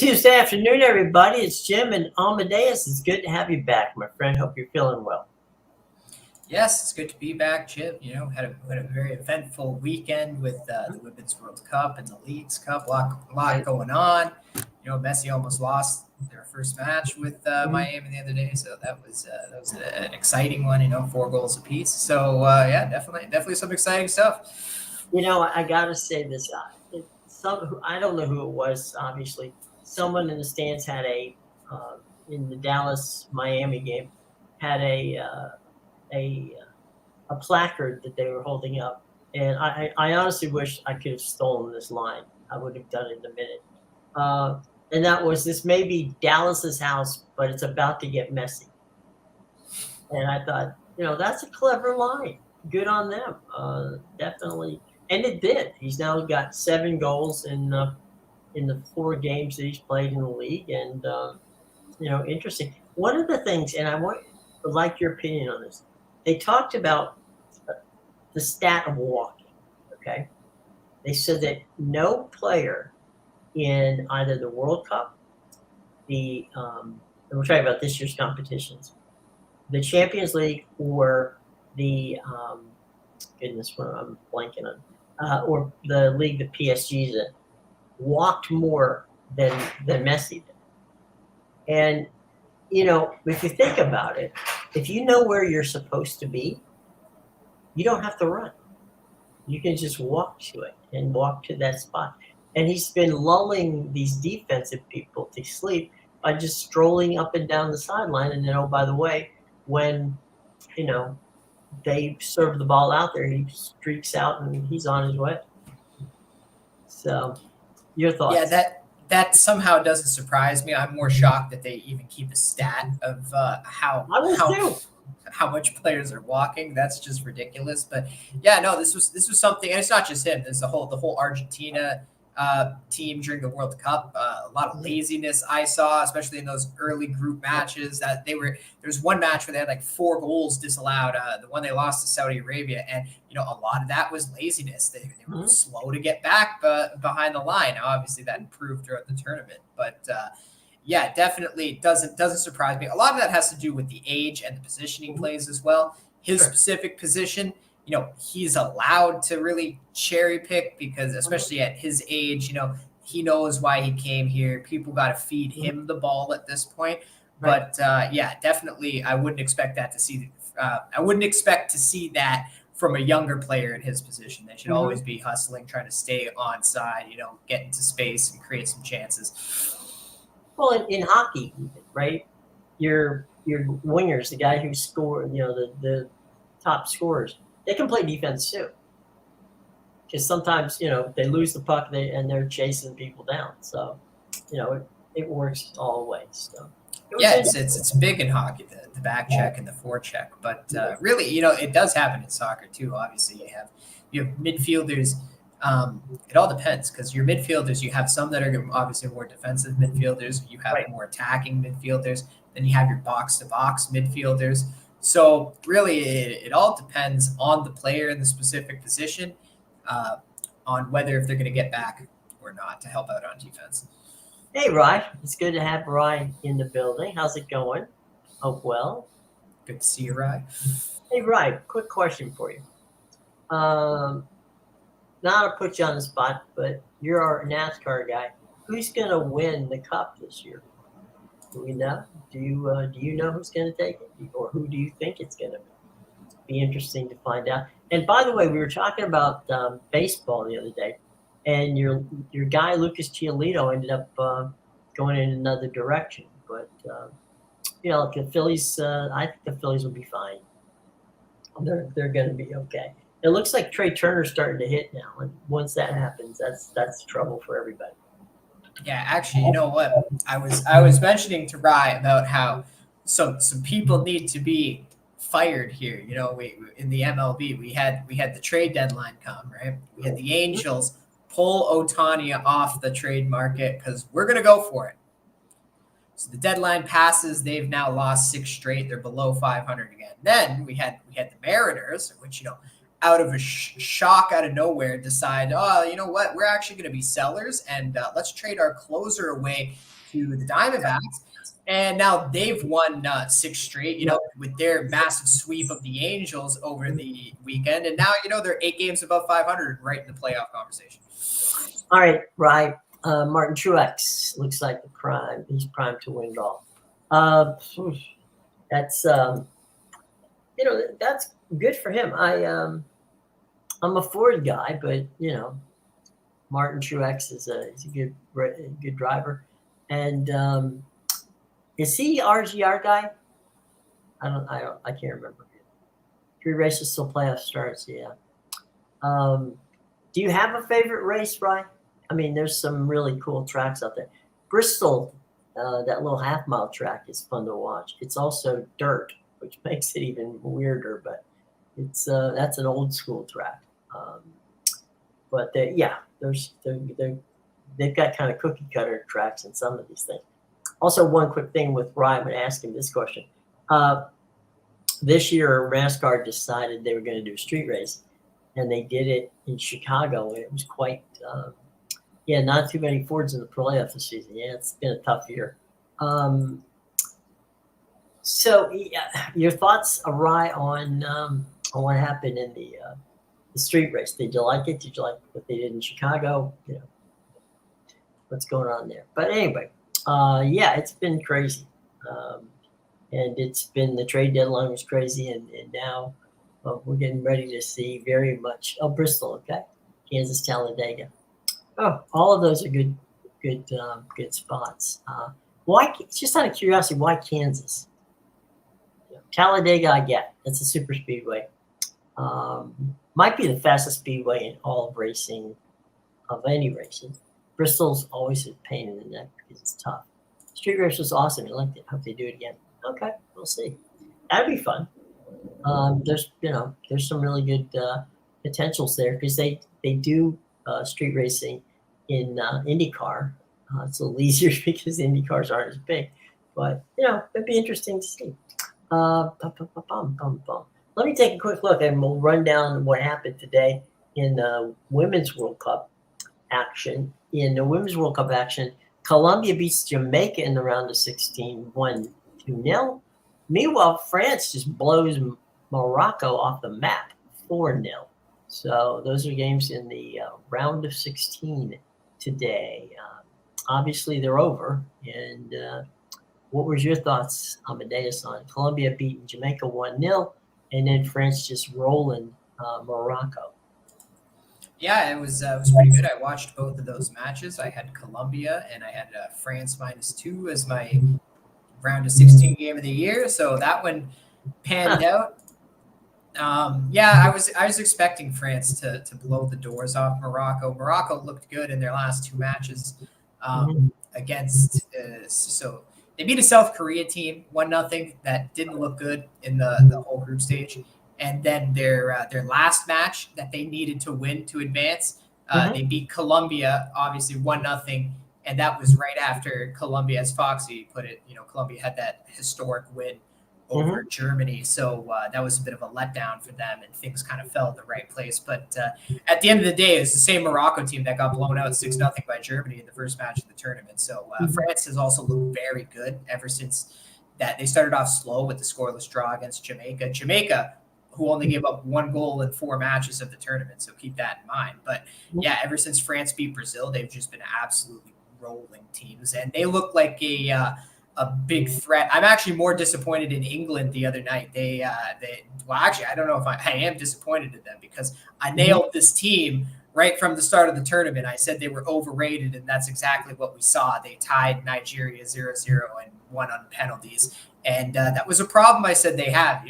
Tuesday afternoon, everybody. It's Jim and Amadeus. It's good to have you back, my friend. Hope you're feeling well. Yes, it's good to be back, Chip. Had a very eventful weekend with the Women's World Cup and the Leagues Cup. Lot going on. Messi almost lost their first match with Miami the other day, so that was an exciting one. 4 goals apiece. So definitely some exciting stuff. I gotta say this. I don't know who it was. Obviously, someone in the stands had in the Dallas Miami game had a placard that they were holding up, and I honestly wish I could have stolen this line. I would have done it in a minute. And that was, this may be Dallas's house, but it's about to get messy. And I thought, that's a clever line. Good on them. Definitely. And it did. He's now got 7 goals in the 4 games that he's played in the league. And, interesting. One of the things, and I would like your opinion on this, they talked about the stat of walking, okay? They said that no player in either the World Cup, and we're talking about this year's competitions, the Champions League, or the goodness, what I'm blanking on, or the league that PSG's in, walked more than Messi did. And if you think about it, if you know where you're supposed to be, you don't have to run. You can just walk to it and walk to that spot. And he's been lulling these defensive people to sleep by just strolling up and down the sideline. And then, oh, by the way, when, they serve the ball out there, he streaks out and he's on his way. So, your thoughts? Yeah, that somehow doesn't surprise me. I'm more shocked that they even keep a stat of how much players are walking. That's just ridiculous. But yeah, no, this was something, and it's not just him. There's the whole Argentina team during the World Cup. A lot of laziness I saw, especially in those early group matches. That there's one match where they had like 4 goals disallowed. The one they lost to Saudi Arabia, and a lot of that was laziness. They were slow to get back behind the line. Now, obviously, that improved throughout the tournament, but. Yeah, definitely doesn't surprise me. A lot of that has to do with the age and the position he plays as well. His specific position, he's allowed to really cherry pick because, especially at his age, he knows why he came here. People got to feed him the ball at this point. But definitely, I wouldn't expect that to see. I wouldn't expect to see that from a younger player in his position. They should always be hustling, trying to stay on side, get into space and create some chances. Well, in hockey, right? Your wingers, the guy who scored, the top scorers, they can play defense too. Because sometimes, they lose the puck and they're chasing people down. So, it works all ways. So. It's big in hockey, the back check and the forecheck. But really, it does happen in soccer too. Obviously, you have midfielders. It all depends because your midfielders, you have some that are obviously more defensive midfielders. You have more attacking midfielders. Then you have your box-to-box midfielders. So really, it all depends on the player in the specific position, on whether if they're going to get back or not to help out on defense. Hey, Rye. It's good to have Rye in the building. How's it going? Hope well. Good to see you, Rye. Hey, Rye, quick question for you. Not to put you on the spot, but you're our NASCAR guy. Who's going to win the Cup this year? Do we know? Do you know who's going to take it, or who do you think it's going to be? Be interesting to find out. And by the way, we were talking about baseball the other day, and your guy Lucas Giolito ended up going in another direction. But the Phillies, I think the Phillies will be fine. They're going to be okay. It looks like Trey Turner's starting to hit now, and once that happens, that's trouble for everybody. Yeah, actually, you know what? I was mentioning to Rye about how some people need to be fired here. We in the MLB we had the trade deadline come, right? We had the Angels pull Ohtani off the trade market because we're gonna go for it. So the deadline passes. They've now lost 6 straight. They're below 500 again. Then we had the Mariners, which out of a shock out of nowhere decide, oh, you know what, we're actually going to be sellers, and let's trade our closer away to the Diamondbacks. And now they've won 6 straight, with their massive sweep of the Angels over the weekend. And now, they're 8 games above 500, right in the playoff conversation. All right, right. Martin Truex looks like he's primed to win it all. That's that's good for him. I'm a Ford guy, but Martin Truex is a good driver, and is he RGR guy? I can't remember. 3 races till playoff starts. Yeah. Do you have a favorite race, Ryan? I mean, there's some really cool tracks out there. Bristol, that little half-mile track is fun to watch. It's also dirt, which makes it even weirder, but it's that's an old school track. But they've got kind of cookie cutter tracks in some of these things. Also, one quick thing with Ryan, I'm going to ask him this question. This year, NASCAR decided they were going to do a street race, and they did it in Chicago, and it was quite not too many Fords in the playoff this season. Yeah, it's been a tough year. So, your thoughts, Ryan, on what happened in the street race? Did you like it? Did you like what they did in Chicago? What's going on there? But anyway, it's been crazy. And it's been, the trade deadline was crazy, and now we're getting ready to see very much. Oh, Bristol, okay, Kansas, Talladega. Oh, all of those are good spots. Why? Just out of curiosity, why Kansas? Talladega, I get. That's a super speedway. Might be the fastest speedway in all of racing, of any racing. Bristol's always a pain in the neck because it's tough. Street race was awesome. I liked it. Hope they do it again. Okay, we'll see. That'd be fun. There's some really good potentials there because they do street racing in IndyCar. It's a little easier because Indy cars aren't as big, but it'd be interesting to see. Let me take a quick look and we'll run down what happened today in the Women's World Cup action. In the Women's World Cup action, Colombia beats Jamaica in the round of 16, 1-0. Meanwhile, France just blows Morocco off the map, 4-0. So those are games in the round of 16 today. Obviously, they're over. And what was your thoughts, Amadeus, on Colombia beating Jamaica 1-0, and then France just rolling Morocco? Yeah, it was pretty good. I watched both of those matches. I had Colombia and I had France -2 as my round of 16 game of the year. So that one panned out. I was expecting France to blow the doors off Morocco. Morocco looked good in their last 2 matches against. So they beat a South Korea team 1-0 that didn't look good in the whole group stage. And then their last match that they needed to win to advance, they beat Colombia, obviously 1-0, and that was right after Colombia, as Foxy put it. Colombia had that historic win over Germany, so that was a bit of a letdown for them, and things kind of fell in the right place. But at the end of the day, it's the same Morocco team that got blown out 6-0 by Germany in the first match of the tournament. So France has also looked very good ever since that. They started off slow with the scoreless draw against Jamaica. Jamaica, who only gave up 1 goal in 4 matches of the tournament. So keep that in mind. But ever since France beat Brazil, they've just been absolutely rolling teams, and they look like a big threat. I'm actually more disappointed in England the other night. Actually, I don't know if I am disappointed in them because I nailed this team right from the start of the tournament. I said they were overrated, and that's exactly what we saw. They tied Nigeria 0-0 and won on penalties. And that was a problem I said they had.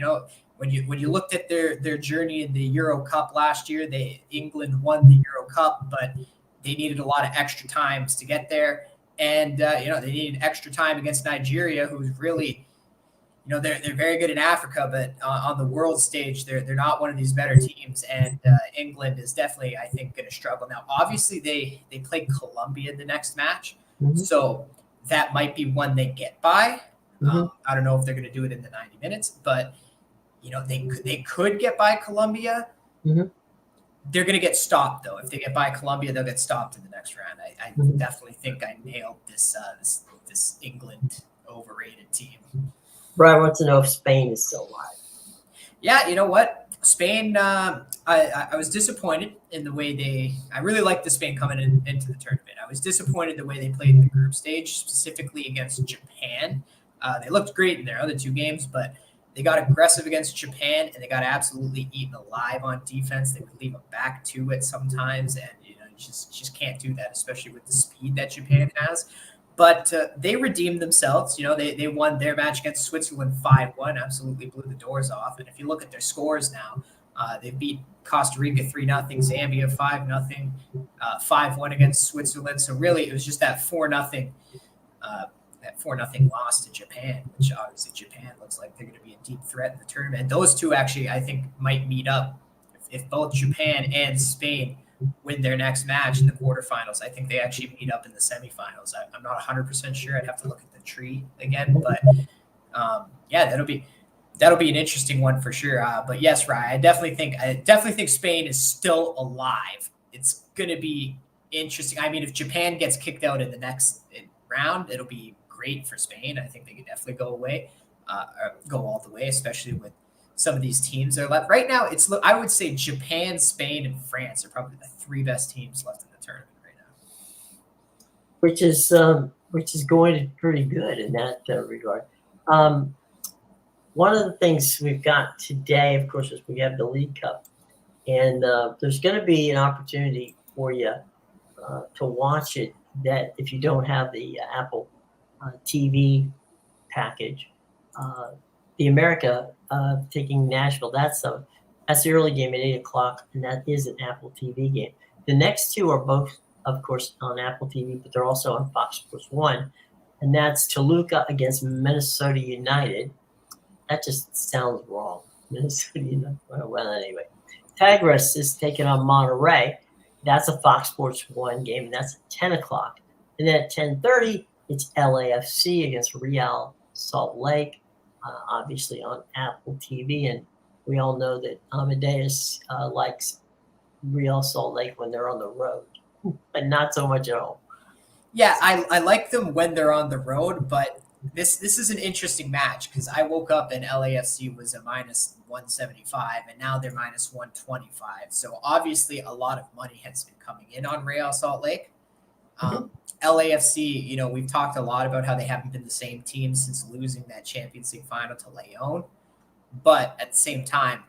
When you looked at their journey in the Euro Cup last year, England won the Euro Cup, but they needed a lot of extra times to get there. And, they needed extra time against Nigeria, who's really, they're very good in Africa, but on the world stage, they're not one of these better teams. And England is definitely, I think, going to struggle. Now, obviously, they play Colombia in the next match. So that might be one they get by. I don't know if they're going to do it in the 90 minutes, but, they could get by Colombia. Mm-hmm. They're going to get stopped, though. If they get by Colombia, they'll get stopped in the next round. I definitely think I nailed this England overrated team. Brian wants to know if Spain is still alive. Yeah, you know what? Spain, I was disappointed in the way they. I really liked the Spain coming into the tournament. I was disappointed the way they played in the group stage, specifically against Japan. They looked great in their other two games, but they got aggressive against Japan and they got absolutely eaten alive on defense. They would leave a back to it sometimes, and you just can't do that, especially with the speed that Japan has. But they redeemed themselves. They won their match against Switzerland 5-1, absolutely blew the doors off. And if you look at their scores now, they beat Costa Rica 3-0, Zambia 5-0, 5-1 against Switzerland. So really, it was just that 4-0 loss to Japan, which obviously Japan looks like they're going to be a deep threat in the tournament. Those two actually, I think, might meet up. If both Japan and Spain win their next match in the quarterfinals, I think they actually meet up in the semifinals. I'm not 100% sure. I'd have to look at the tree again, but yeah, that'll be an interesting one for sure. But yes, Ryan, I definitely think Spain is still alive. It's going to be interesting. I mean, if Japan gets kicked out in the next round, it'll be great for Spain. I think they could definitely go all the way, especially with some of these teams are left right now. I would say Japan, Spain, and France are probably the three best teams left in the tournament right now. Which is going pretty good in that regard. One of the things we've got today, of course, is we have the League Cup, and there's going to be an opportunity for you to watch it. That if you don't have the Apple TV package, the America taking Nashville. That's the early game at 8:00, and that is an Apple TV game. The next two are both, of course, on Apple TV, but they're also on Fox Sports 1, and that's Toluca against Minnesota United. That just sounds wrong. Minnesota United. Well, anyway, Tigres is taking on Monterrey. That's a Fox Sports 1 game, and that's at 10:00. And then at 10:30, it's LAFC against Real Salt Lake. Obviously on Apple TV, and we all know that Amadeus likes Real Salt Lake when they're on the road, but not so much at home. Yeah, I like them when they're on the road, but this is an interesting match because I woke up and LAFC was a minus 175, and now they're minus 125. So obviously a lot of money has been coming in on Real Salt Lake. LAFC, we've talked a lot about how they haven't been the same team since losing that Champions League final to Lyon. But at the same time,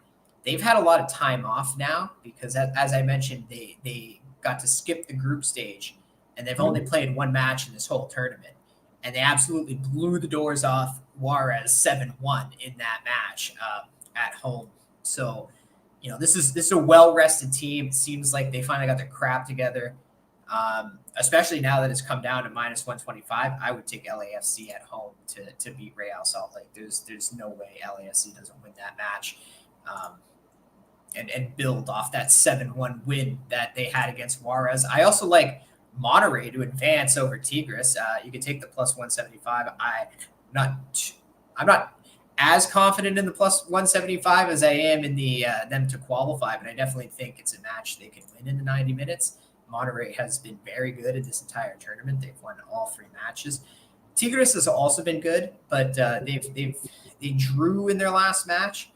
they've had a lot of time off now because, as I mentioned, they got to skip the group stage, and they've only played one match in this whole tournament. And they absolutely blew the doors off Juarez 7-1 in that match at home. So, this is a well-rested team. It seems like they finally got their crap together. Especially now that it's come down to minus 125, I would take LAFC at home to beat Real Salt Lake. There's no way LAFC doesn't win that match and build off that 7-1 win that they had against Juarez. I also like Monterrey to advance over Tigres. You can take the plus 175. I'm not as confident in the plus 175 as I am in the them to qualify, but I definitely think it's a match they can win in the 90 minutes. Monterrey has been very good in this entire tournament. They've won all three matches. Tigres has also been good, but they drew in their last match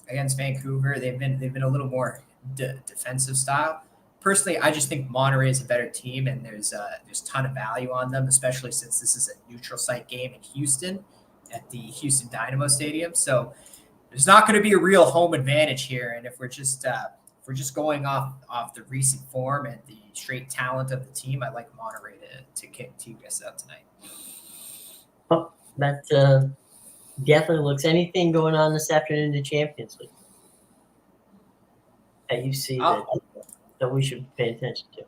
against Vancouver. They've been a little more defensive style. Personally, I just think Monterrey is a better team, and there's a ton of value on them, especially since this is a neutral site game in Houston at the Houston Dynamo Stadium. So there's not going to be a real home advantage here, and if we're just going off the recent form and the straight talent of the team, I like Monterrey to kick Tigres out tonight. Oh, that definitely looks. Anything going on this afternoon in the Champions League that you see that we should pay attention to?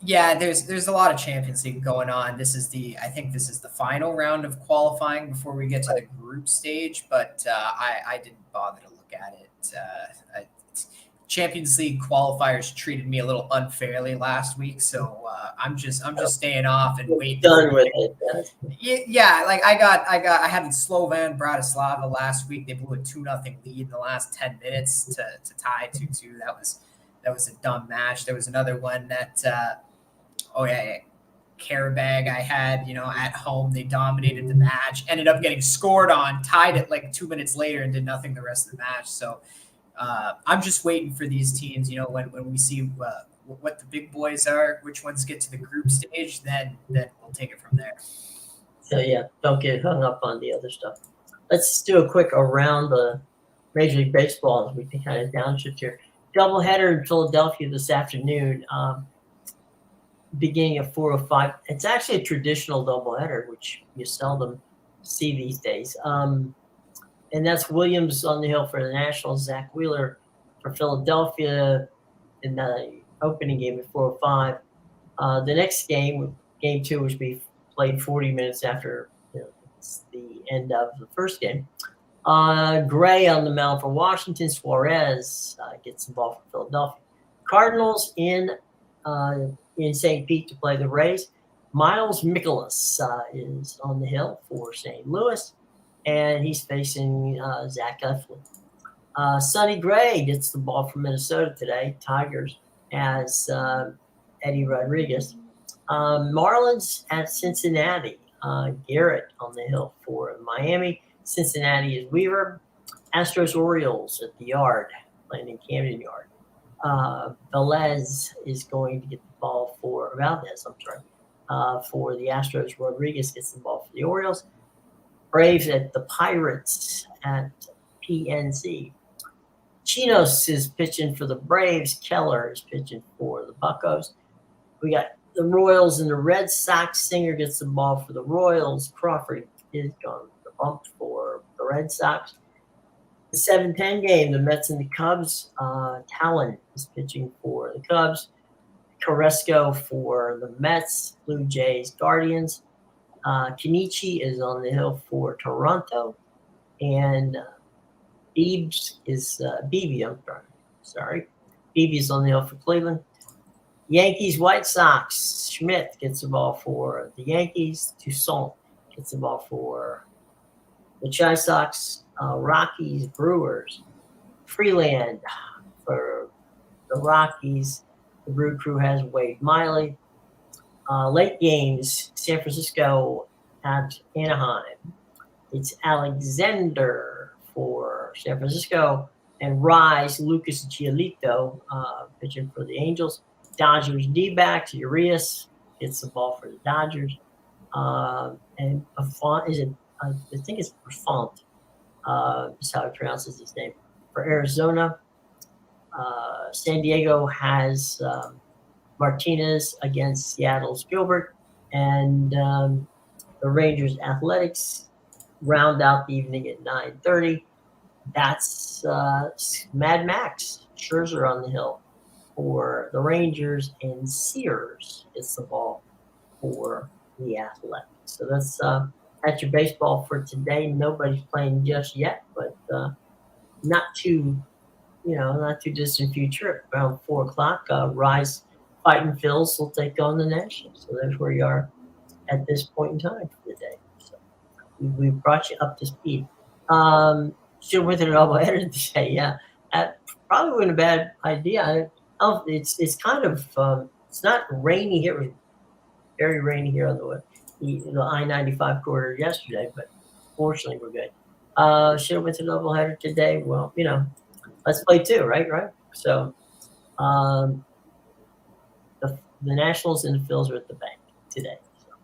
Yeah, there's a lot of Champions League going on. I think this is the final round of qualifying before we get to the group stage, but I didn't bother to look at it. Champions League qualifiers treated me a little unfairly last week, so I'm just staying off and waiting. Done with it. Yeah, like I had Slovan Bratislava last week. They blew a 2-0 lead in the last 10 minutes to tie 2-2. That was a dumb match. There was another one that Karabag I had, at home. They dominated the match, ended up getting scored on, tied it like 2 minutes later, and did nothing the rest of the match. So I'm just waiting for these teams, when we see what the big boys are, which ones get to the group stage, then we'll take it from there. So, yeah, don't get hung up on the other stuff. Let's do a quick around the Major League Baseball as we can kind of downshift here. Doubleheader in Philadelphia this afternoon, beginning at 4:05. It's actually a traditional doubleheader, which you seldom see these days. And that's Williams on the hill for the Nationals, Zach Wheeler for Philadelphia in the opening game at 4:05. The next game, Game 2, which we played 40 minutes after the end of the first game. Gray on the mound for Washington. Suarez gets the ball for Philadelphia. Cardinals in St. Pete to play the Rays. Miles Mikolas is on the hill for St. Louis, and he's facing Zach Eflin. Sonny Gray gets the ball from Minnesota today. Tigers as Eddie Rodriguez. Marlins at Cincinnati. Garrett on the hill for Miami. Cincinnati is Weaver. Astros Orioles at the Yard, playing in Camden Yard. Valdez is going to get the ball for the Astros. Rodriguez gets the ball for the Orioles. Braves at the Pirates at PNC. Chinos is pitching for the Braves. Keller is pitching for the Buccos. We got the Royals and the Red Sox. Singer gets the ball for the Royals. Crawford is gone the bump for the Red Sox. The 7-10 game, the Mets and the Cubs. Talon is pitching for the Cubs. Carrasco for the Mets. Blue Jays, Guardians. Kenichi is on the hill for Toronto. And Beebe is on the hill for Cleveland. Yankees, White Sox. Schmidt gets the ball for the Yankees. Toussaint gets the ball for the Chi Sox. Rockies, Brewers. Freeland for the Rockies. The Brew Crew has Wade Miley. Late games, San Francisco at Anaheim. It's Alexander for San Francisco. And Rise, Lucas Giolito, pitching for the Angels. Dodgers D-backs, Urias gets the ball for the Dodgers. And Buffon, I think it's Buffon, is how he pronounces his name, for Arizona. San Diego has Martinez against Seattle's Gilbert. And the Rangers Athletics round out the evening at 9:30. That's Mad Max Scherzer on the hill for the Rangers, and Sears gets the ball for the Athletics. So that's your baseball for today. Nobody's playing just yet, but not too distant future. Around 4:00, Rise Fighting Phils will take on the Nationals. So there's where you are at this point in time for the day. So we brought you up to speed. Should with a doubleheader today, yeah. Probably wasn't a bad idea. It's kind of it's not rainy here. Very rainy here on the I-95 corridor yesterday, but fortunately we're good. Should have went to doubleheader today. Well, let's play two, right? So the Nationals and the Phils are at the bank today. So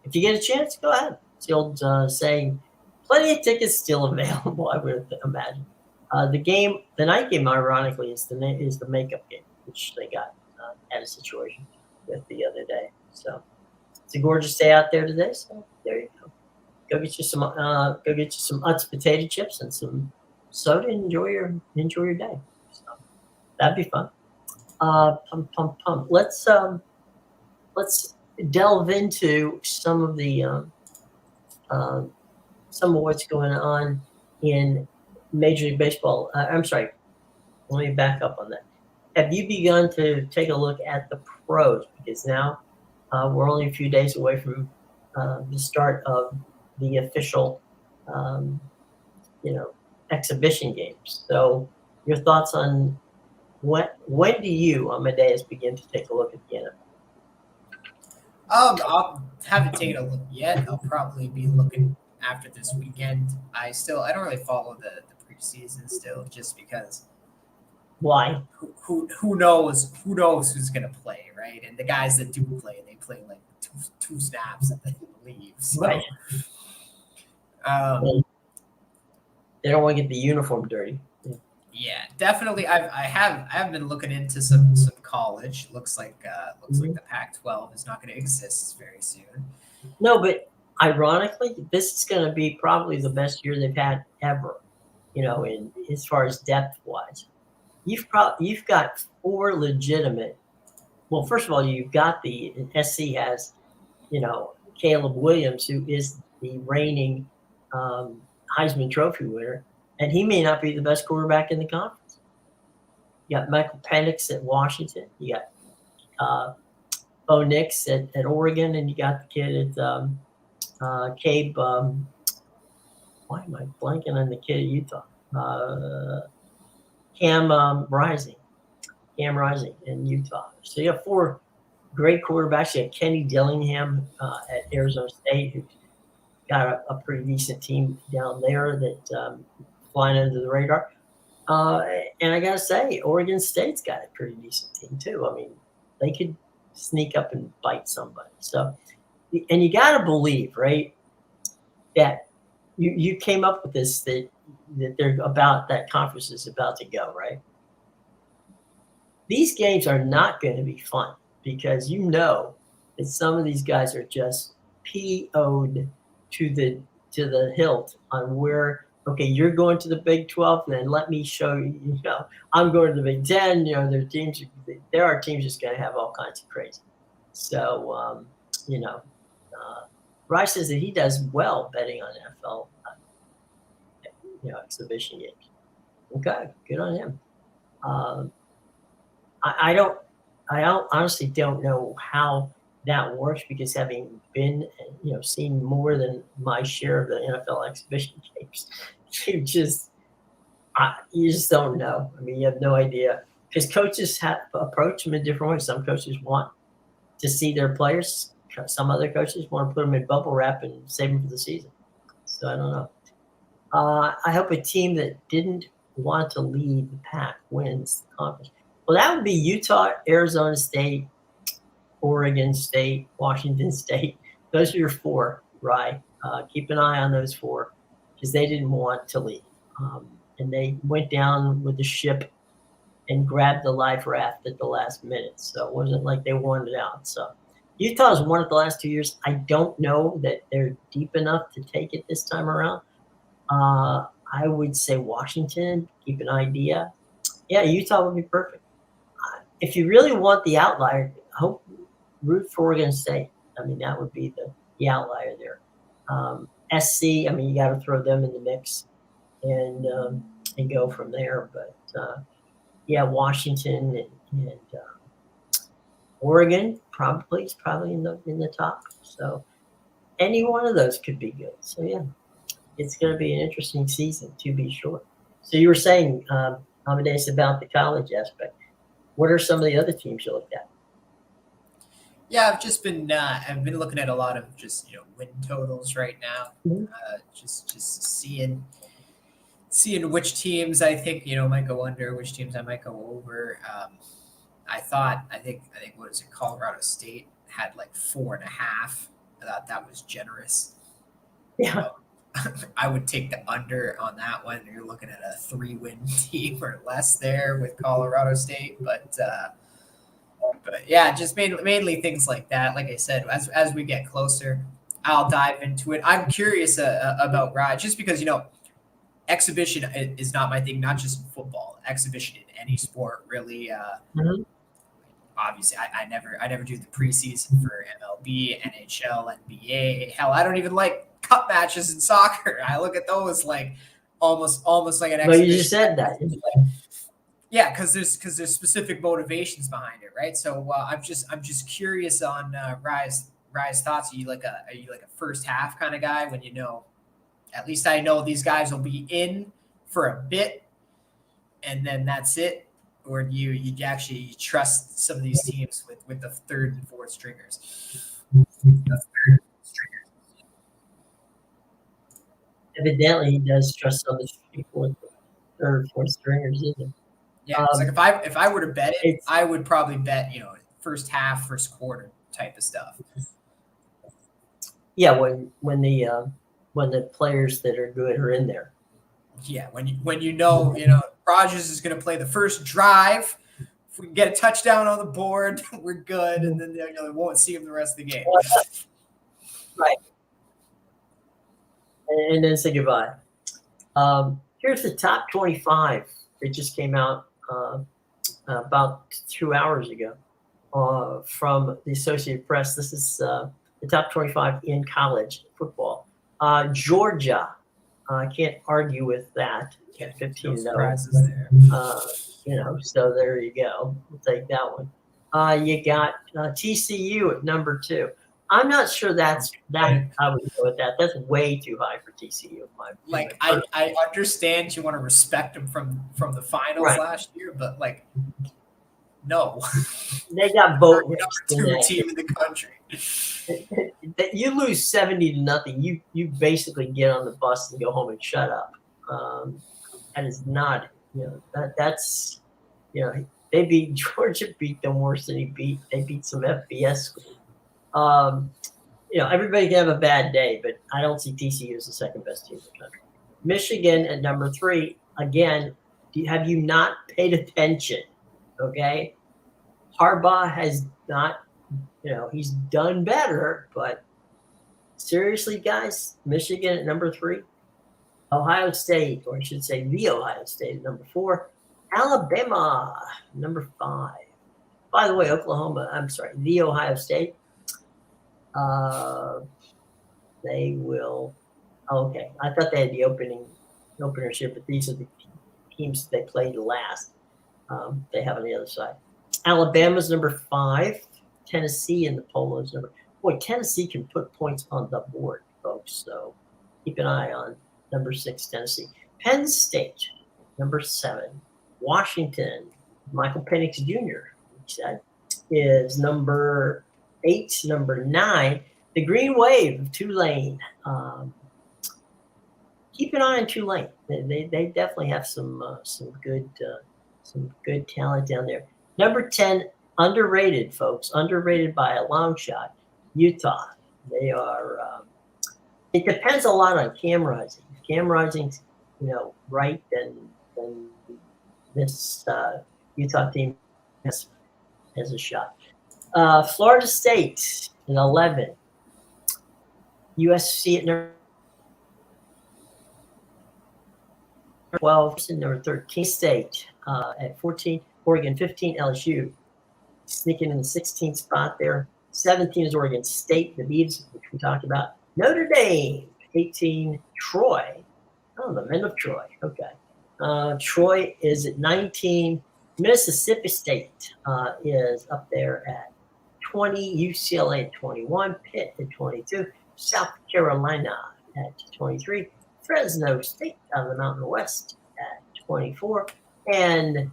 if you get a chance, go ahead. It's the old saying, plenty of tickets still available, I would imagine. The night game, ironically, is the makeup game, which they got at a situation with the other day. So it's a gorgeous day out there today. So there you go. Go get you some Utz potato chips and some soda. And enjoy your day. So that'd be fun. Pump. Let's delve into some of the some of what's going on in Major League Baseball. let me back up on that. Have you begun to take a look at the pros? Because now we're only a few days away from the start of the official, um, exhibition games. So, your thoughts on when do you, Amadeus, begin to take a look at the NFL? I haven't taken a look yet. I'll probably be looking after this weekend. I don't really follow the preseason still, just because Why? who knows who's gonna play, right? And the guys that do play, they play like two snaps and then leave. So, Right. um, They don't want to get the uniform dirty. yeah, definitely. I have been looking into some college. Looks like the Pac-12 is not going to exist very soon. No, but ironically, this is going to be probably the best year they've had ever. In as far as depth wise, you've got four legitimate. Well, first of all, you've got the SC has, Caleb Williams, who is the reigning Heisman Trophy winner, and he may not be the best quarterback in the conference. You got Michael Penix at Washington. You got Bo Nix at Oregon, and you got the kid at Cabe. Why am I blanking on the kid at Utah? Cam Rising in Utah. So you have four great quarterbacks. You have Kenny Dillingham at Arizona State, who got a pretty decent team down there that flying under the radar. And I got to say, Oregon State's got a pretty decent team too. I mean, they could sneak up and bite somebody. So, and you got to believe, right, that you came up with this, that they're about, that conference is about to go, right? These games are not going to be fun because that some of these guys are just PO'd to the hilt on where, okay, you're going to the Big 12, then let me show you, I'm going to the Big 10. There are teams just going to have all kinds of crazy. So, Bryce says that he does well betting on NFL, exhibition games. Okay, good on him. I honestly don't know how that works, because having been, seen more than my share of the NFL exhibition games, you just don't know. I mean, you have no idea, because coaches approach them in different ways. Some coaches want to see their players. Some other coaches want to put them in bubble wrap and save them for the season. So I don't know. I hope a team that didn't want to lead the pack wins the conference. Well, that would be Utah, Arizona State, Oregon State, Washington State. Those are your four, right? Keep an eye on those four, because they didn't want to leave. And they went down with the ship and grabbed the life raft at the last minute. So it wasn't like they wanted out. So Utah's won it the last 2 years. I don't know that they're deep enough to take it this time around. I would say Washington, keep an idea. Yeah, Utah would be perfect. If you really want the outlier, root for Oregon State. I mean, that would be the outlier there. SC, I mean, you got to throw them in the mix and go from there. But yeah, Washington and Oregon is probably in the top. So any one of those could be good. So yeah, it's going to be an interesting season, to be sure. So you were saying, Amadeus, about the college aspect. What are some of the other teams you looked at? Yeah, I've been looking at a lot of just win totals right now. Mhm. Just seeing which teams I think might go under, which teams I might go over. I think what is it? Colorado State had like 4.5. I thought that was generous. Yeah. I would take the under on that one. You're looking at a 3-win team or less there with Colorado State, but yeah, just mainly things like that. Like I said, as we get closer, I'll dive into it. I'm curious about Rod, just because exhibition is not my thing. Not just in football, exhibition in any sport really. Mhm. Obviously, I never do the preseason for MLB, NHL, NBA. Hell, I don't even like cup matches in soccer. I look at those like almost like an exhibition. Well, you just said that. Yeah, because there's specific motivations behind it, right? So I'm just curious on Rise thoughts. Are you like a first half kind of guy when at least I know these guys will be in for a bit and then that's it, or do you actually trust some of these teams with the third and fourth stringers? Evidently, he does trust some of the people with the third, fourth stringers, isn't it? Yeah, like if I were to bet it, I would probably bet first half, first quarter type of stuff. Yeah, when the players that are good are in there. Yeah, when Rogers is going to play the first drive. If we can get a touchdown on the board, we're good, and then we won't see him the rest of the game. Right. And then say goodbye. Here's the top 25. It just came out about 2 hours ago from the Associated Press. This is the top 25 in college football. Georgia, I can't argue with that. 15 surprises there. So there you go. We'll take that one. You got TCU at number 2. I'm not sure that's that. I would go with that. That's way too high for TCU. I understand you want to respect them from the finals last year, but no, they got both. Number 2 team in the country. You lose 70-0. You basically get on the bus and go home and shut up. That is not. That's. Georgia beat them worse than they beat some FBS schools. Everybody can have a bad day, but I don't see TCU as the second best team in the country. Michigan at number 3. Again, have you not paid attention? Okay. Harbaugh has not, he's done better, but seriously, guys, Michigan at number 3, Ohio State, or I should say the Ohio State at number 4, Alabama, number 5. By the way, the Ohio State, they will. Okay, I thought they had the openership, but these are the teams they played last. They have on the other side. Alabama's number 5. Tennessee in the poll is number. Boy, Tennessee can put points on the board, folks. So keep an eye on number 6, Tennessee. Penn State, number 7. Washington, Michael Penix Jr. is number 8. Number 9, the Green Wave of Tulane. Keep an eye on Tulane. They definitely have some good talent down there. Number 10, underrated, folks. Underrated by a long shot. Utah. They are. It depends a lot on Cam Rising. If Cam Rising's right, then this Utah team has a shot. Florida State at 11. USC at number 12. Number 13. State at 14. Oregon 15. LSU sneaking in the 16th spot there. 17 is Oregon State, the Beavs, which we talked about. Notre Dame 18. Troy. Oh, the men of Troy. Okay. Troy is at 19. Mississippi State is up there at 20. UCLA at 21. Pitt at 22. South Carolina at 23. Fresno State out of the Mountain West at 24. And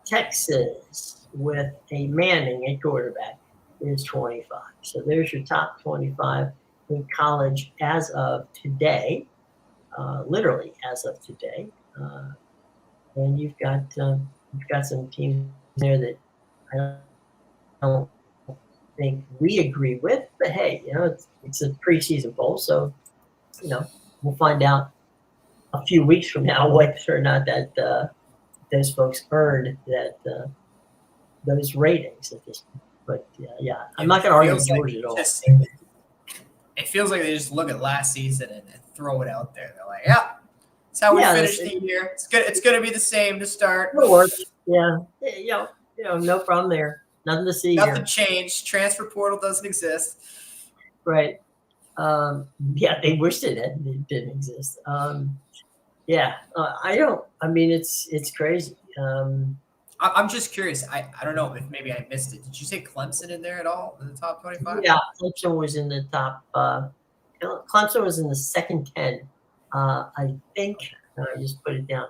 Texas with a Manning at quarterback is 25. So there's your top 25 in college as of today, literally as of today. And you've got some teams there that I don't think we agree with, but hey, it's a preseason poll, so we'll find out a few weeks from now whether or not that those folks earned those ratings at this point. But yeah, I'm not going to argue with George at all. It feels like they just look at last season and throw it out there. They're like, yeah. That's how we finished the year. It's good. It's going to be the same to start. It'll work. Yeah. No problem there. Nothing to see here. Nothing changed. Transfer portal doesn't exist. Right. Yeah, they wished it didn't exist. I don't. I mean, it's crazy. I'm just curious. I don't know if maybe I missed it. Did you say Clemson in there at all in the top 25? Yeah, Clemson was in the top. Clemson was in the second 10. I think. I just put it down.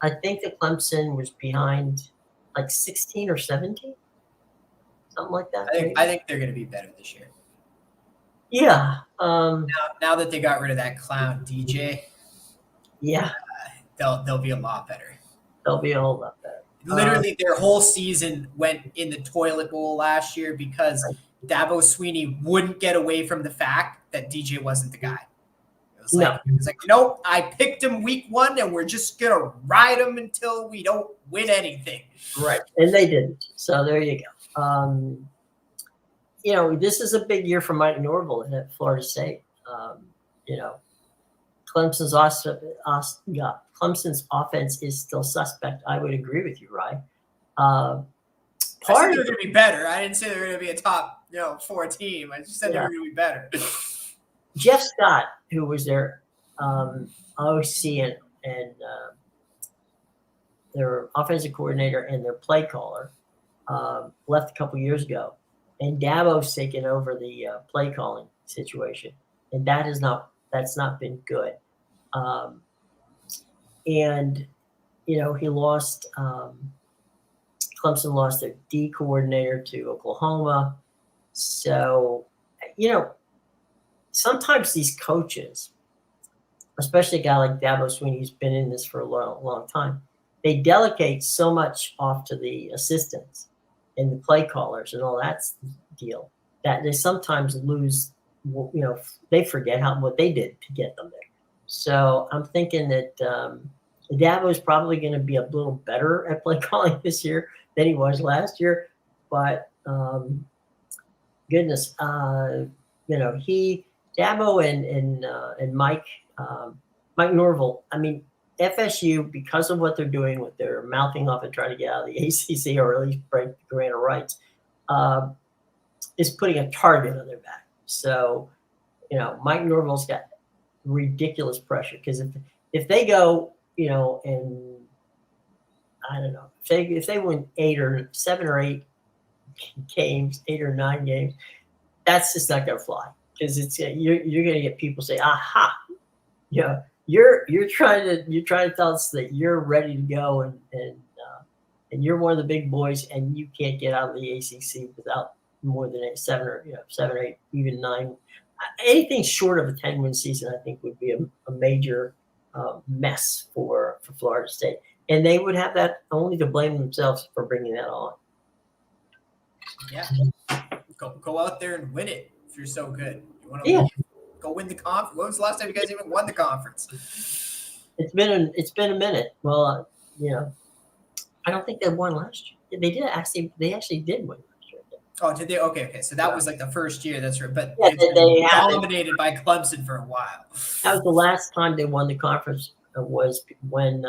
I think that Clemson was behind like 16 or 17, something like that. I think they're going to be better this year. Yeah. Now that they got rid of that clown DJ, yeah, they'll be a lot better. They'll be a whole lot better. Literally, their whole season went in the toilet bowl last year because Dabo Swinney wouldn't get away from the fact that DJ wasn't the guy. It was like, nope, I picked him week 1, and we're just gonna ride him until we don't win anything. Right, and they didn't. So there you go. This is a big year for Mike Norvell at Florida State. Clemson's offense is still suspect. I would agree with you, Ryan. I said they're going to be better. I didn't say they're going to be a top 4 team. I just said they were going to be better. Jeff Scott, who was their OC and their offensive coordinator and their play caller, left a couple years ago, and Dabo's taken over the play calling situation, and that's not been good. He lost. Clemson lost their D coordinator to Oklahoma. So, sometimes these coaches, especially a guy like Dabo Swinney, who's been in this for a long, long time, they delegate so much off to the assistants and the play callers and all that deal that they sometimes lose. They forget what they did to get them there. So I'm thinking that Dabo is probably going to be a little better at play calling this year than he was last year. But goodness, Dabo and Mike Norvell. I mean, FSU, because of what they're doing with their mouthing off and trying to get out of the ACC or at least break the grant of rights, is putting a target on their back. So, Mike Norvell's got ridiculous pressure because if they go, and I don't know, if they win 7 or 8 games, 8 or 9 games, that's just not going to fly because it's you're going to get people say, "Aha, you're trying to tell us that you're ready to go and you're one of the big boys and you can't get out of the ACC without more than 7 or 8, even 9." Anything short of a 10-win season, I think, would be a major mess for Florida State, and they would have that only to blame themselves for bringing that on. Yeah, go out there and win it if you're so good. You want to go win the conference. When was the last time you guys even won the conference? It's been a minute. Well, I don't think they won last year. They did actually. They actually did win. Oh, did they? Okay. So that was like the first year. That's right. But they dominated by Clemson for a while. That was the last time they won the conference. Was when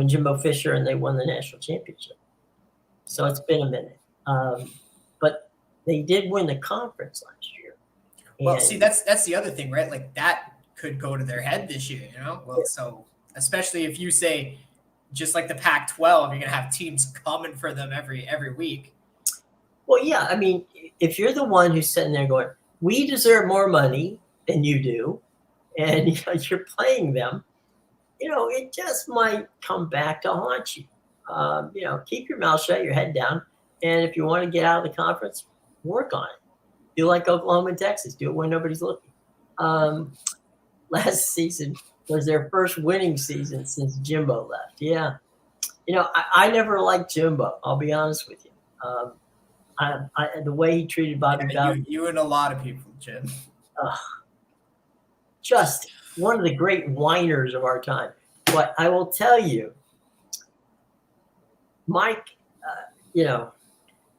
Jimbo Fisher and they won the national championship. So it's been a minute. But they did win the conference last year. Well, see, that's the other thing, right? Like that could go to their head this year. Well, so especially if you say, just like the Pac-12, you're gonna have teams coming for them every week. Well, yeah, I mean, if you're the one who's sitting there going, "We deserve more money than you do," and you're playing them, it just might come back to haunt you. Keep your mouth shut, your head down, and if you want to get out of the conference, work on it. Do like Oklahoma and Texas. Do it when nobody's looking. Last season was their first winning season since Jimbo left. Yeah, I never liked Jimbo. I'll be honest with you. The way he treated Bobby Bowden. You and a lot of people, Jim. Just one of the great whiners of our time. But I will tell you, Mike, I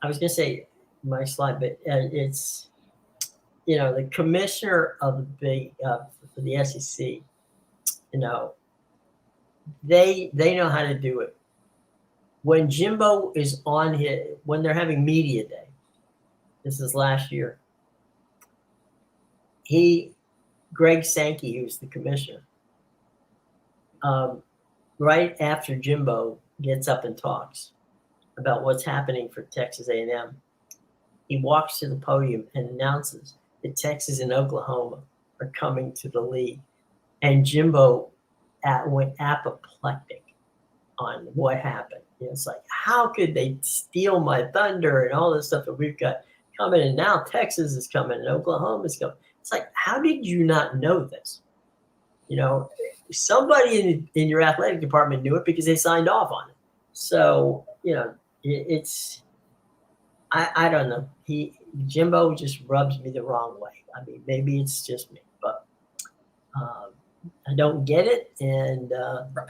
was going to say my slide, but it's, the commissioner of the SEC, they know how to do it. When Jimbo is when they're having media day, this is last year, Greg Sankey, who's the commissioner, right after Jimbo gets up and talks, about what's happening for Texas A&M, he walks to the podium and announces that Texas and Oklahoma are coming to the league. And Jimbo went apoplectic on what happened. It's like, how could they steal my thunder and all this stuff that we've got coming? And now Texas is coming and Oklahoma is coming. It's like, how did you not know this? Somebody in your athletic department knew it because they signed off on it. So, it's I don't know. Jimbo just rubs me the wrong way. I mean, maybe it's just me, but I don't get it. And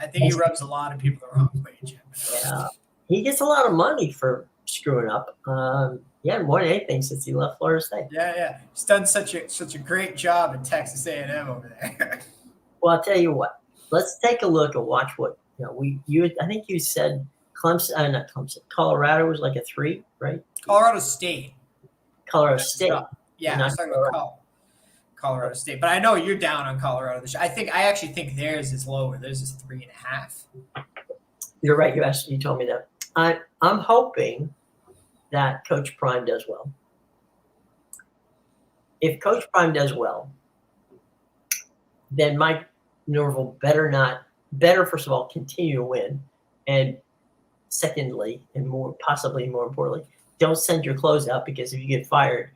I think he rubs a lot of people the wrong way, Jim. Yeah, he gets a lot of money for screwing up. Yeah, more than anything since he left Florida State. Yeah. He's done such a great job at Texas A&M over there. Well, I'll tell you what. Let's take a look and watch what I think you said Clemson, not Clemson. Colorado was like a 3, right? Colorado State. Colorado State. Yeah, I was talking about Colorado State, but I know you're down on Colorado. I actually think theirs is lower. Theirs is 3.5. You're right. You told me that. I'm hoping that Coach Prime does well. If Coach Prime does well, then Mike Norvell better first of all continue to win, and secondly, and possibly more importantly, don't send your clothes out, because if you get fired,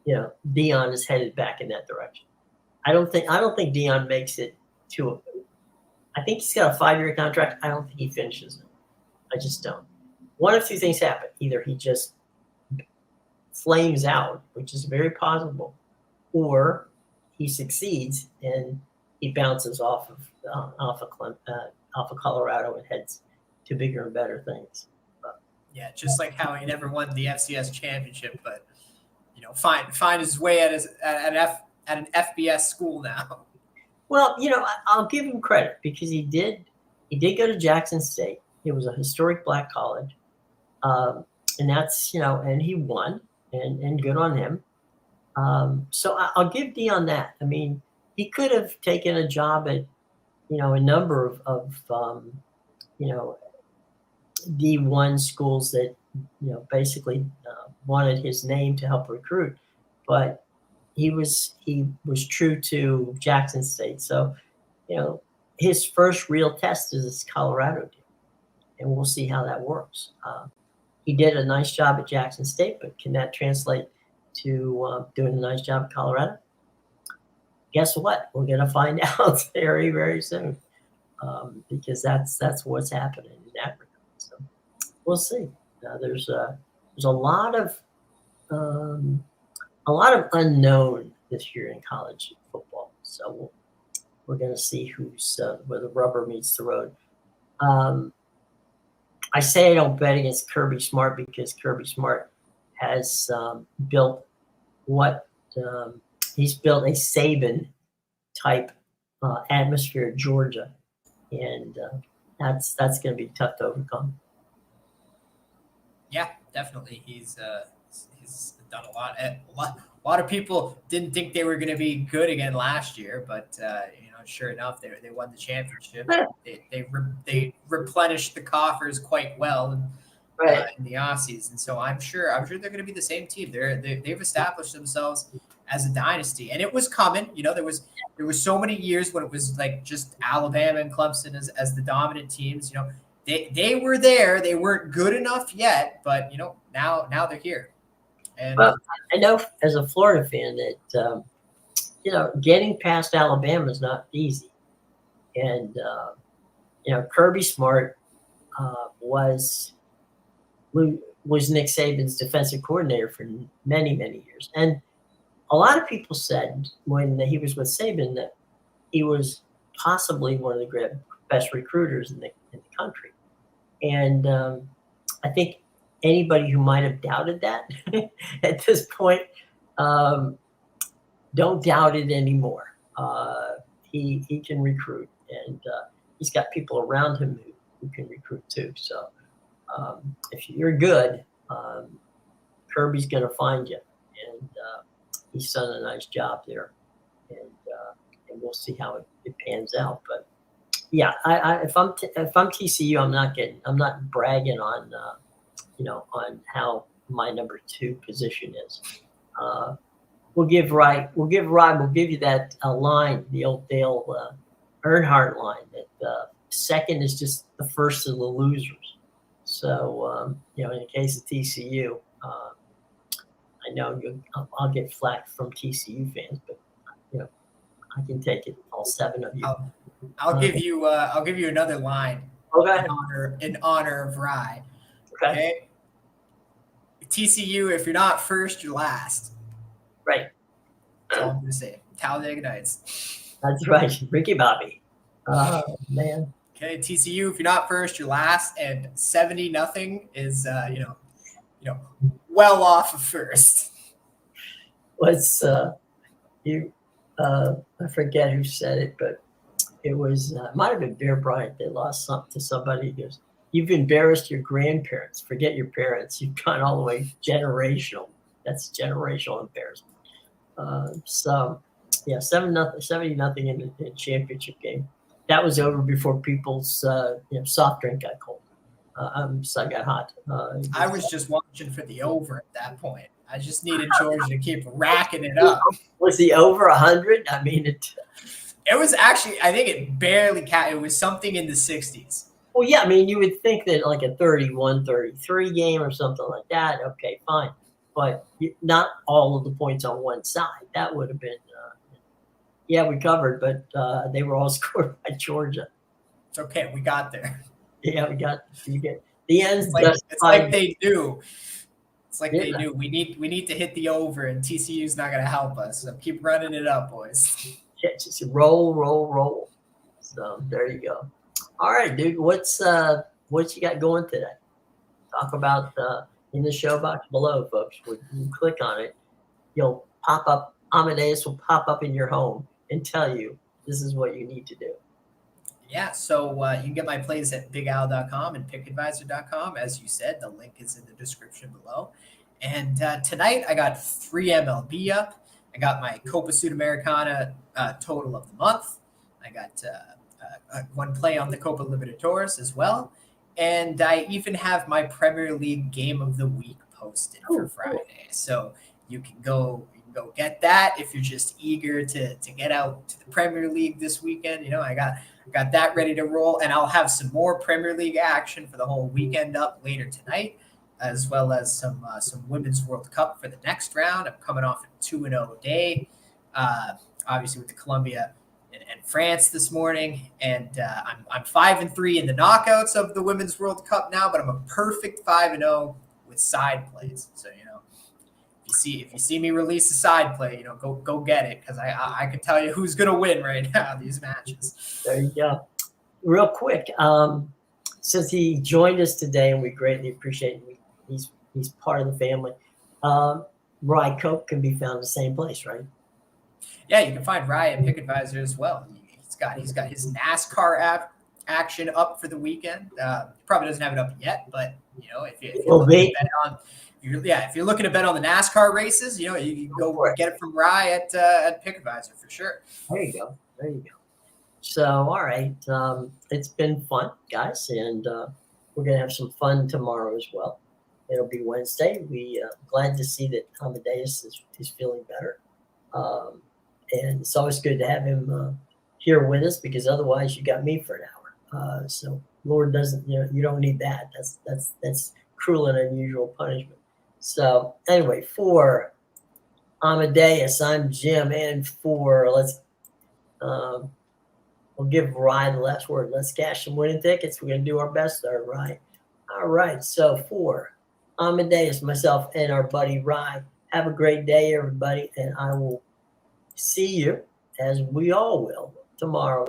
Deion is headed back in that direction. I don't think Deion makes it to. I think he's got a 5-year contract. I don't think he finishes it. I just don't. One of two things happen: either he just flames out, which is very possible, or he succeeds and he bounces off of Colorado and heads to bigger and better things. Yeah, just like how he never won the FCS championship, but find his way at an FBS school now. Well, I'll give him credit because he did go to Jackson State. It was a historic black college, and that's and he won, and good on him. So I'll give Deion that. I mean, he could have taken a job at a number of D1 schools that basically wanted his name to help recruit, but he was true to Jackson State. So his first real test is this Colorado deal, and we'll see how that works. He did a nice job at Jackson State, but can that translate to doing a nice job at Colorado? Guess what? We're going to find out very, very soon, because that's what's happening in that regard. So we'll see. There's a lot of unknown this year in college football. So we're going to see who's where the rubber meets the road. I say I don't bet against Kirby Smart because Kirby Smart has built he's built a Saban type atmosphere at Georgia, and that's going to be tough to overcome. Yeah, definitely. He's done a lot. A lot of people didn't think they were going to be good again last year, but sure enough, they won the championship. They replenished the coffers quite well in the offseason. So I'm sure they're going to be the same team. They've established themselves as a dynasty, and it was coming. There was so many years when it was like just Alabama and Clemson as the dominant teams. They were there. They weren't good enough yet, but now they're here. And well, I know as a Florida fan that getting past Alabama is not easy, and Kirby Smart was Nick Saban's defensive coordinator for many, many years, and a lot of people said when he was with Saban that he was possibly one of the best recruiters in the country. And I think anybody who might have doubted that at this point, don't doubt it anymore. He can recruit, and he's got people around him who can recruit too. So if you're good, Kirby's going to find you, and he's done a nice job there, and we'll see how it pans out. But yeah, if I'm TCU, I'm not bragging on on how my number 2 position is. We'll give Rye, we'll give you that line, the old Dale Earnhardt line, that second is just the first of the losers. So, in the case of TCU, I know I'll get flack from TCU fans, but I can take it, all 7 of you. I'll give you another line. Okay. In honor of Rye. Okay. TCU, if you're not first, you're last. Right. That's all I'm going to say. Talladega Nights. That's right. Ricky Bobby. Oh, man. Okay, TCU, if you're not first, you're last, and 70-0 is well off of first. What's I forget who said it, but it was might have been Bear Bryant. They lost something to somebody. He goes, "You've embarrassed your grandparents. Forget your parents. You've gone all the way generational. That's generational embarrassment." So yeah, 70-0 in the championship game. That was over before people's soft drink got cold. So I got hot. I was just watching for the over at that point. I just needed Georgia to keep racking it up. Was the over 100? I mean, it was actually, I think it barely it was something in the 60s. Well, yeah, I mean, you would think that like a 31-33 game or something like that. Okay, fine. But not all of the points on one side. That would have been, we covered, but they were all scored by Georgia. It's okay. We got there. Yeah, you get the ends. It's like they do. It's like they do. We need to hit the over, and TCU's not going to help us. So keep running it up, boys. Yeah, just roll. So there you go. All right, dude. What you got going today? Talk about in the show box below, folks. When you click on it, you'll pop up. Amadeus will pop up in your home and tell you this is what you need to do. Yeah, so you can get my plays at BigAl.com and PickAdvisor.com. As you said, the link is in the description below. And tonight I got 3 MLB up. I got my Copa Sudamericana total of the month. I got one play on the Copa Libertadores as well. And I even have my Premier League game of the week posted for Friday. So you can go get that if you're just eager to get out to the Premier League this weekend. I got that ready to roll, and I'll have some more Premier League action for the whole weekend up later tonight, as well as some Women's World Cup for the next round. I'm coming off a 2-0 day, obviously with the Colombia and France this morning, and I'm 5-3 in the knockouts of the Women's World Cup now, but I'm a perfect 5-0 with side plays. So if you see me release a side play, go get it, because I can tell you who's going to win right now these matches. There you go. Real quick, since he joined us today, and we greatly appreciate him, he's part of the family. Rye Cope can be found in the same place, right? Yeah, you can find Rye at PickAdvisor as well. He's got his NASCAR action up for the weekend. Probably doesn't have it up yet, but if you're looking to bet on the NASCAR races, you can go get it from Rye at PickAdvisor for sure. There you go. So, all right, it's been fun, guys, and we're gonna have some fun tomorrow as well. It'll be Wednesday. We glad to see that Amadeus is feeling better, and it's always good to have him here with us, because otherwise you got me for an hour. So Lord doesn't, you don't need that. That's cruel and unusual punishment. So anyway, for Amadeus, I'm Jim, and we'll give Rye the last word. Let's cash some winning tickets. We're going to do our best there, Rye. All right, so for Amadeus, myself, and our buddy Rye, have a great day, everybody, and I will see you, as we all will, tomorrow.